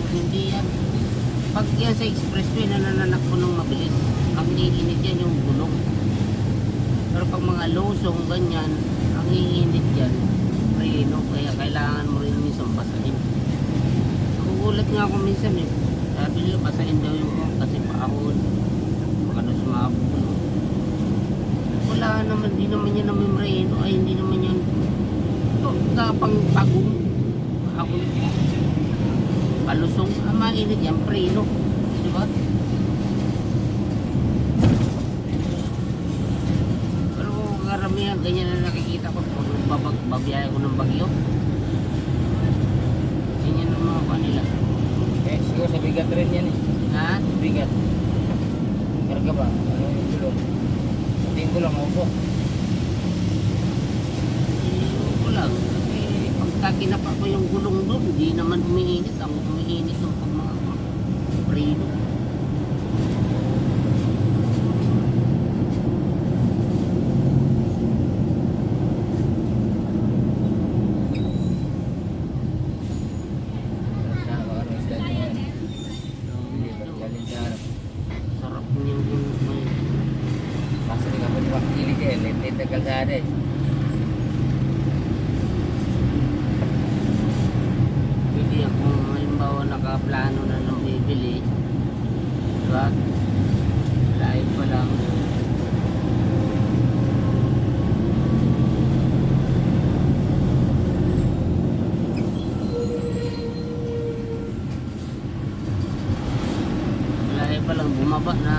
Hindi yan. Pag yan sa expressway na nananakbo ng mabilis, ang iinit yan yung gulong. Pero pag mga losong ganyan, ang iinit yan, preno. Kaya kailangan mo rin minsan basahin. Nagugulat nga ako minsan eh. Sabi nila basahin daw yung kasi paahon. Baka daw sumabog. Wala naman, di naman yan namin preno. Ay hindi naman yan. Ito, kapang pagong. Ahon. Palusong, ang mainit yan, preno. Diba? Pero karamihan, ganyan na nakikita ko pag babiyaya ko ng bagyo. Ganyan ang mga kanila. Eh, siguro sa bigat rin yan eh. Ha? Bigat. Karga ba? Ano yung gulong? Tingin ko lang ako. Ko lang. Kasi pagka kinapa ko yung gulong doon, hindi naman umiinit. Ang umiinit yung pag mga preno. Sarap niyang gulong. Kaso di ka pa di makikilig eh. Late na kalsada eh. Hindi ako halimbawa nakaplano na ng bibili. Diba? Live pa lang. Live pa lang bumaba na.